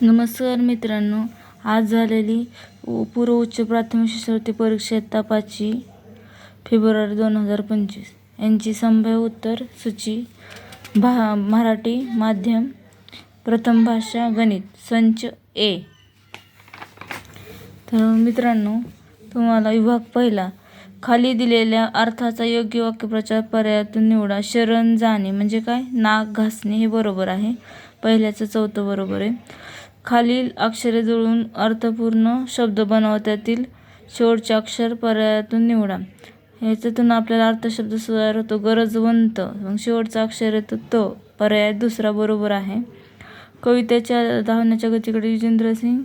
नमस्कार मित्रांनो, आज झालेली पूर्व उच्च प्राथमिक शिष्यवृत्ती परीक्षा इयत्ता 5 फेब्रुवारी 2025 यांची संभाव्य उत्तर सूची मराठी माध्यम, प्रथम भाषा, गणित, संच ए. तर मित्रांनो, तुम्हाला विभाग पहिला, खाली दिलेल्या अर्थाचा योग्य वाक्यप्रचार पर्यायातून निवडा. शरण जाणे म्हणजे काय? नाक घासणे हे बरोबर आहे. पहिल्याचं चौथं बरोबर आहे. खालील अक्षरे जुळवून अर्थपूर्ण शब्द बनवा. त्यातील शेवटचे अक्षर पर्यायातून निवडा. ह्याच्यातून आपल्याला अर्थशब्द तयार होतो. गरजवंत, मग शेवटचा अक्षर येतो तो. पर्याय दुसरा बरोबर आहे. कवितेच्या धावण्याच्या गतीकडे युजेंद्र सिंग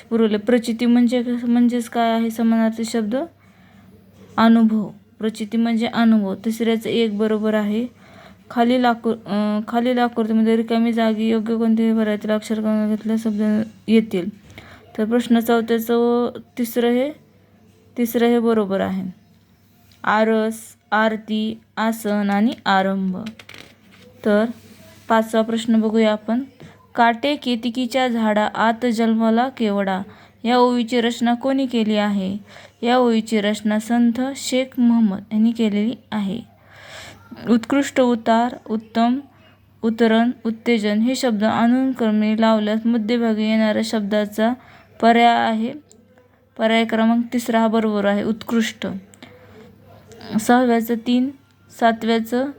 पुरवले. प्रचिती म्हणजेच काय आहे? समानार्थी शब्द अनुभव. प्रचिती म्हणजे अनुभव. तिसऱ्याचं एक बरोबर आहे. खालील आकृतीमध्ये रिकामी जागी योग्य कोणत्याही पर्यायातील अक्षर घेतल्या शब्द येतील. तर प्रश्न चौथ्याचं तिसरं हे बरोबर आहे. आरस, आरती, आसन आणि आरंभ. तर पाचवा प्रश्न बघूया आपण. काटे केतकीच्या झाडा आत जन्मला केवडा. या ओवीची रचना कोणी केली आहे? या ओवीची रचना संत शेख महमद यांनी केलेली आहे. उत्कृष्ट, उतार, उत्तम, उतरण, उत्तेजन हे शब्द अनुक्रमे लावल्यास मध्यभागी येणाऱ्या शब्दाचा पर्याय आहे. पर्याय क्रमांक तिसरा हा बरोबर आहे. उत्कृष्ट. सहाव्याचं 3, सातव्याचं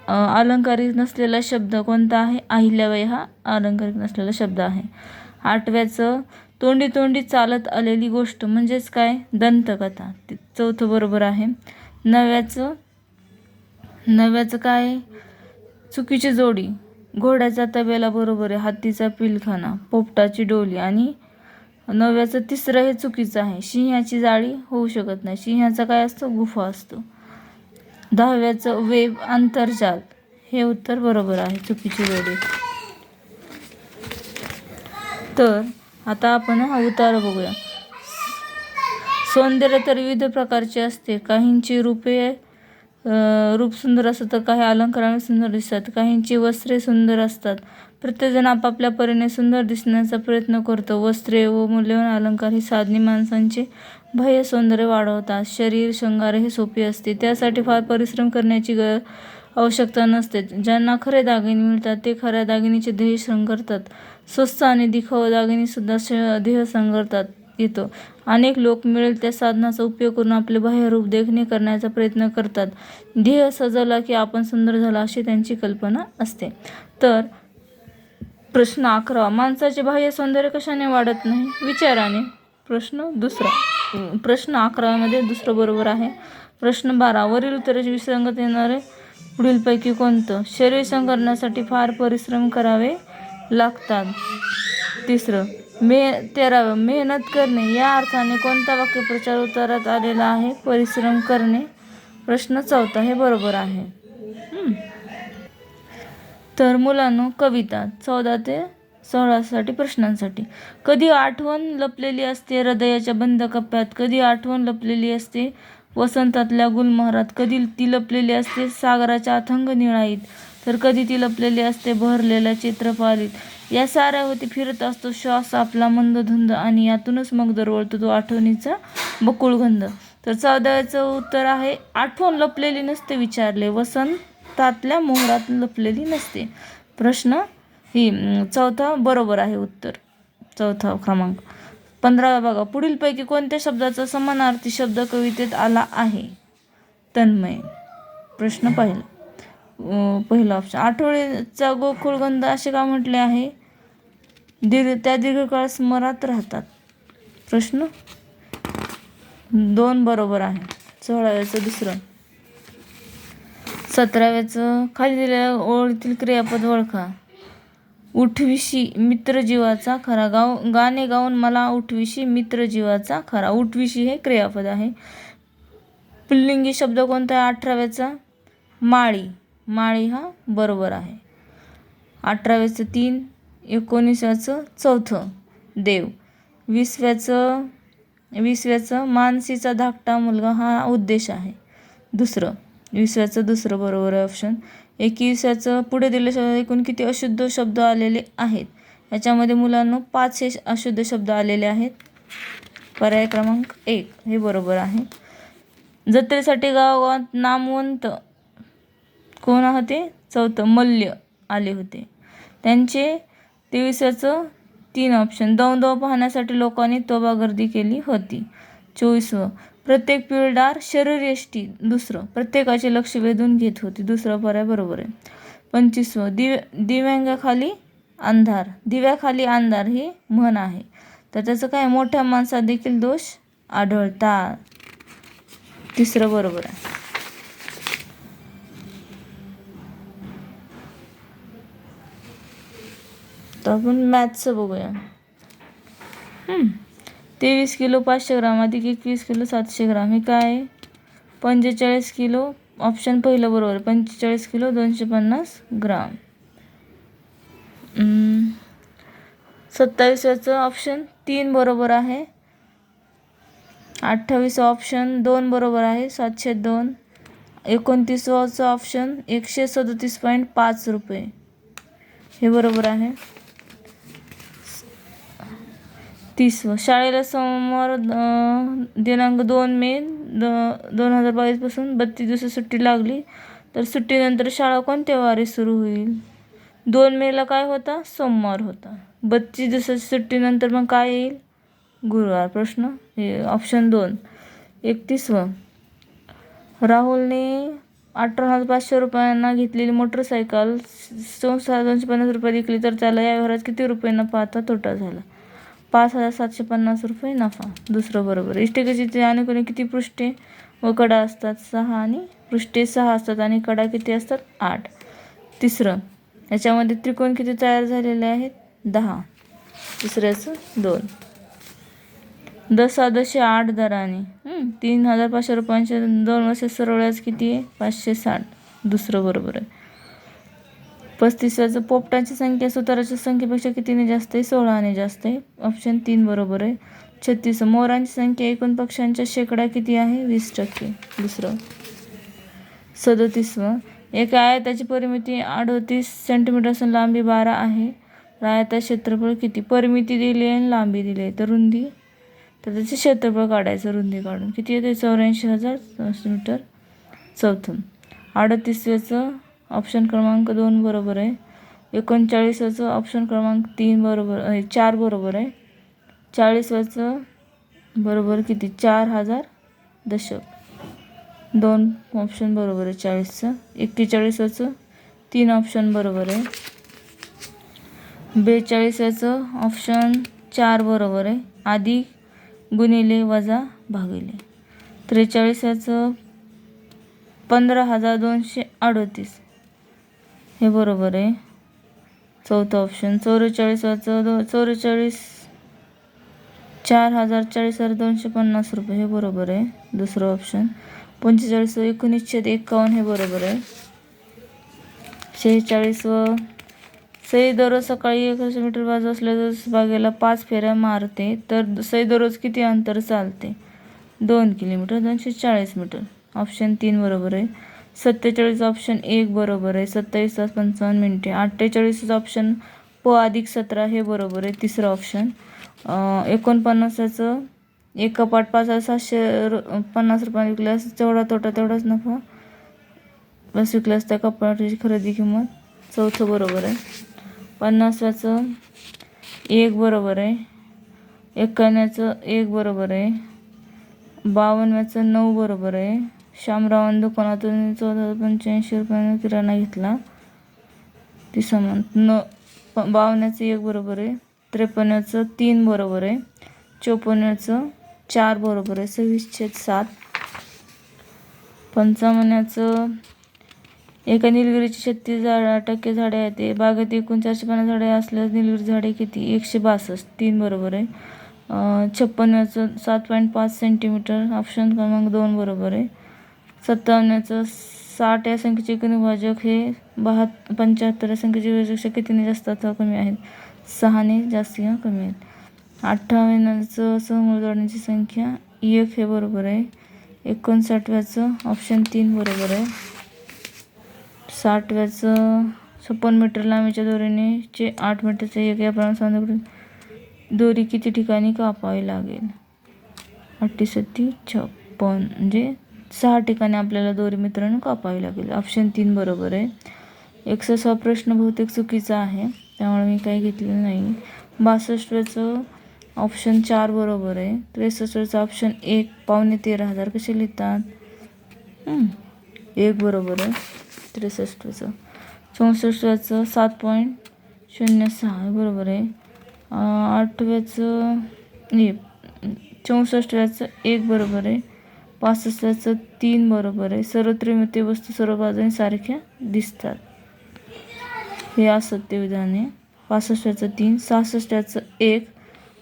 अलंकारिक नसलेला शब्द कोणता आहे? अहिल्याबाई हा अलंकारिक नसलेला शब्द आहे. आठव्याचं तोंडी तोंडी चालत आलेली गोष्ट म्हणजेच काय? दंतकथा. चौथं बरोबर आहे. नवव्याचं काय? चुकीची जोडी. घोड्याचा तबेला बरोबर आहे. हातीचा पिलखाना, पोपटाची डोली. आणि नवव्याचं तिसरं हे चुकीचं आहे. सिंहाची जाळी होऊ शकत नाही. सिंहाचा काय असतो? गुफा असतो. 10व्याचं वेब, आंतरजाल हे उत्तर बरोबर आहे. चुकीची जोडी. तर आता आपण हा उतारा बघूया. सौंदर्य तर विविध प्रकारचे असते. काहींची रूप सुंदर असतं, तर काही अलंकाराने सुंदर दिसतात. काहींची वस्त्रे सुंदर असतात. प्रत्येकजण आपापल्या परीने सुंदर दिसण्याचा प्रयत्न करतो. वस्त्रे व मूल्यवान अलंकार ही साधने माणसांचे बाह्य सौंदर्य वाढवतात. शरीर शृंगार हे सोपे असते. त्यासाठी फार परिश्रम करण्याची आवश्यकता नसते. ज्यांना खरे दागिने मिळतात ते खऱ्या दागिनीचे ध्येय संकरतात. स्वस्त आणि दिखाऊ दागिने सुद्धा ध्येय संकरतात येतो. अनेक लोक मिळेल त्या साधनाचा उपयोग करून आपले बाह्य रूप देखणे करण्याचा प्रयत्न करतात. ध्येय सजवला की आपण सुंदर झाला अशी त्यांची कल्पना असते. तर प्रश्न 11, माणसाचे बाह्य सौंदर्य कशाने वाढत नाही? विचाराने. प्रश्न 11 मध्ये दुसरं बरोबर आहे. प्रश्न 12, वरील उत्तराची विसंगत येणारे पुढीलपैकी कोणतं? शरीर संकरण्यासाठी फार परिश्रम करावे लागतात. 13, मेहनत करणे या अर्थाने कोणता वाक्यप्रचार उत्तरात आलेला आहे? परिश्रम करणे. प्रश्न 14 हे बरोबर आहे. तर मुलांनो, कविता 14 ते 16 साठी प्रश्नांसाठी. कधी आठवण लपलेली असते हृदयाच्या बंद कप्प्यात. कधी आठवण लपलेली असते वसंतातल्या गुलमोहरात. कधी ती लपलेली असते सागराच्या अथांग निळाईत. तर कधी ती लपलेली असते बहरलेल्या चित्रपालीत. या साऱ्यावरती फिरत असतो श्वास आपला मंद धुंद, आणि यातूनच मग दरवळतो तो आठवणीचा बकुळ गंध. तर 14व्याचं उत्तर आहे आठवण लपलेली नसते विचारले. वसंतातल्या मोहरात लपलेली नसते. प्रश्न ही 4था बरोबर आहे उत्तर. 4था क्रमांक. 15 बघा. पुढीलपैकी कोणत्या शब्दाचा समानार्थी शब्द कवितेत आला आहे? तन्मय. प्रश्न पहिला ऑप्शन. आठवणीचा गोकुळगंध असे का म्हटले आहे? त्या दीर्घकाळ स्मरणात राहतात. प्रश्न 2 बरोबर आहे. 16व्याचं दुसरं. 17व्याचं खाली दिलेल्या ओळीतील क्रियापद ओळखा. उठविशी मित्र जीवाचा खरा. गाणे गाऊन मला उठविशी मित्र जीवाचा खरा. उठविशी हे क्रियापद आहे. पुल्लिंगी शब्द कोणता आहे? 18व्याचा माळी. माळी हा बरोबर आहे. 18व्याचं 3, 19व्याचं 4 देव. 20व्याचं मानसीचा धाकटा मुलगा हा उद्देश आहे. 20व्याचं दुसरं बरोबर आहे ऑप्शन. 21व्याचं पुढे दिलेल्या शब्दात एकूण किती अशुद्ध शब्द आलेले आहेत? याच्यामध्ये मुलांना 5 हे अशुद्ध शब्द आलेले आहेत. पर्याय क्रमांक 1 हे बरोबर आहे. जत्रेसाठी गावात नामवंत कोण होते? चौथं मल्ल आले होते. त्यांचे 23चं 3 ऑप्शन. दव पाहण्यासाठी लोकांनी तोबा गर्दी केली होती. 24व प्रत्येक पिळदार शरीरयष्टी दुसरं प्रत्येकाचे लक्ष वेधून घेत होती. दुसरा पर्याय बरोबर आहे. 25व दिव्याखाली अंधार ही म्हण आहे. तर त्याचं काय? मोठ्या माणसात देखील दोष आढळतात. तिसरं बरोबर आहे. तर आपण मॅथचं बघूया. 23 किलो 500 ग्राम अधिक 21 किलो 700 ग्राम हे काय आहे? 45 किलो. ऑप्शन पहिलं बरोबर. 45 किलो 250 ग्राम. 27चं ऑप्शन 3 बरोबर आहे. 28 ऑप्शन 2 बरोबर आहे. 702. 29चं ऑप्शन 137.5 रुपये हे बरोबर आहे. 30व शाळेला सोमवार दिनांक 2 मे 2022 पासून 32 दिवस सुट्टी लागली. तर सुट्टीनंतर शाळा कोणत्या वारी सुरू होईल? 2 मेला काय होता? सोमवार होता. 32 दिवसाची सुट्टीनंतर मग काय येईल? गुरुवार. प्रश्न हे ऑप्शन 2. 31व राहुलने 18,500 रुपयांना घेतलेली मोटरसायकल 250 रुपये विकली तर त्याला या व्यवहारात किती रुपये नफा आता तोटा झाला? 5,750 रुपये नफा. दुसरं बरोबर. इष्टिकेची अनुक्रमे किती पृष्ठे व कडा असतात? 6 आणि पृष्ठे 6 असतात आणि कडा किती असतात? 8. तिसरं याच्यामध्ये त्रिकोण किती तयार झालेले आहेत? 10. तिसऱ्याचं 2. 10 8 दराने 3,500 रुपयांचे 2 वर्ष सरळ व्याज किती आहे? 560. दुसरं बरोबर आहे. 35चं पोपटांची संख्या सुताराच्या संख्येपेक्षा कितीने जास्त आहे? 16ने जास्त आहे. ऑप्शन 3 बरोबर आहे. 36 मोरांची संख्या एकूण पक्ष्यांच्या शेकडा किती आहे? 20%. दुसरं. 37 एका आयताची परिमिती 38 सेंटीमीटर असून लांबी 12 आहे. आयताचे क्षेत्रफळ किती? परिमिती दिली आहे आणि लांबी दिली आहे. तर रुंदी तर त्याचे क्षेत्रफळ काढायचं. रुंदी काढून किती येते? 84,000 मीटर. चौथं. 38चं ऑप्शन क्रमांक 2 बरोबर आहे. 39चं ऑप्शन क्रमांक 3 बरोबर आहे. 4 बरोबर आहे. 40चं बरोबर किती? 4,000 दशक. 2 ऑप्शन बरोबर आहे 40चं. 41चं 3 ऑप्शन बरोबर आहे. 42चं ऑप्शन 4 बरोबर आहे. अधिक गुणिले वजा भागिले. 43चं 15,238 हे बरोबर आहे. चौथं ऑप्शन. 44चं 4,40,250 रुपये हे बरोबर आहे. दुसरं ऑप्शन. 45 19/51 हे बरोबर आहे. 46 सई दररोज सकाळी 100 मीटर बाजू असल्यास बागेला 5 फेऱ्या मारते तर सई दररोज किती अंतर चालते? 2 किलोमीटर 240 मीटर. ऑप्शन 3 बरोबर आहे. 47 ऑप्शन 1 बरोबर आहे. 27 तास 55 मिनिटे. 48 ऑप्शन प अधिक 17 हे बरोबर आहे. तिसरं ऑप्शन. 49चं एक कपाट 5,750 रुपये विकल्यास तेवढा तोटा तेवढाच नफा बस विकल्यास त्या कपाटाची खरेदी किंमत. चौथं बरोबर आहे. 50चं 1 बरोबर आहे. 51चं 1 बरोबर आहे. 52चं 9 बरोबर आहे. शामरावांनी दुकानातून 1485 रुपयाने किराणा घेतला. ती समान 52चं 1 बरोबर आहे. 53चं 3 बरोबर आहे. 54चं 4 बरोबर आहे. 26/7. 55चं एका निलगिरीची 36% झाडे आहेत. बागेत एकूण 450 झाडे असल्यास निलगिरी झाडे किती? 162. 3 बरोबर आहे. 56चं 7.5 सेंटीमीटर. ऑप्शन क्रमांक 2 बरोबर आहे. 57चं 60 या संख्येचे एकूण विभाजक हे 75 या संख्येचे विभाजक कितीने जास्त अथवा कमी आहेत? 6ने जास्त किंवा कमी आहेत. 58चं समूळ जोडण्याची संख्या 1 हे बरोबर आहे. 59चं ऑप्शन 3 बरोबर आहे. 60चं 56 मीटर लांबीच्या दोरीने 8 मीटरचे एक याप्रमाणे सांगितले. दोरी किती ठिकाणी कापावी लागेल? 8×7=56 म्हणजे 6 ठिकाणी आपल्याला दोरी मित्रांनो कापावी लागेल. ऑप्शन 3 बरोबर आहे. 61 प्रश्न बहुतेक चुकीचा आहे, त्यामुळे मी काही घेतलेलं नाही. 62 ऑप्शन 4 बरोबर आहे. 63 ऑप्शन 1 13,500 कसे लिहितात? 1 बरोबर आहे 63. 64 7.06 बरोबर आहे. 64 1 बरोबर आहे. 65 3 बरोबर आहे. सर्व त्रिमितीय वस्तू सर्व बाजूने सारख्या दिसतात, हे असत्य विधान आहे. 65 3. 66 1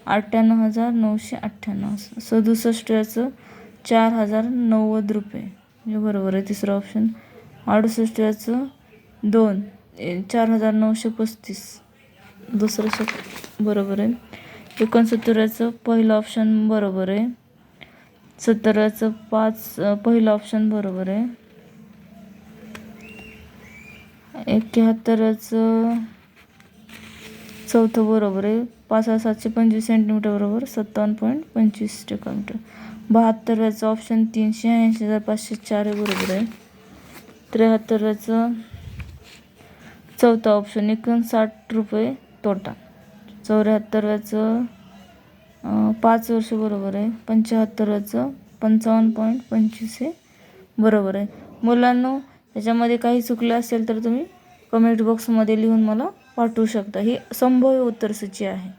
98,998. 67 4,090 रुपये, हे बरोबर आहे. तिसरं ऑप्शन. 68 2 4,935, दुसरं बरोबर आहे. 69 पहिलं ऑप्शन बरोबर आहे. 70 5 पहिलं ऑप्शन बरोबर आहे. 71 चौथं बरोबर आहे. 5,725 सेंटीमीटर बरोबर 57.25 मीटर. 72 ऑप्शन 3 86,504 हे बरोबर आहे. 73 चौथा ऑप्शन 59 रुपये तोटा. 74 5 वर्ष बरोबर आहे. 75 55.25 हे बरोबर आहे. मुलांनो, त्याच्यामध्ये काही चुकलं असेल तर तुम्ही कमेंट बॉक्समध्ये लिहून मला पाठवू शकता. ही संभाव्य उत्तरसूची आहे.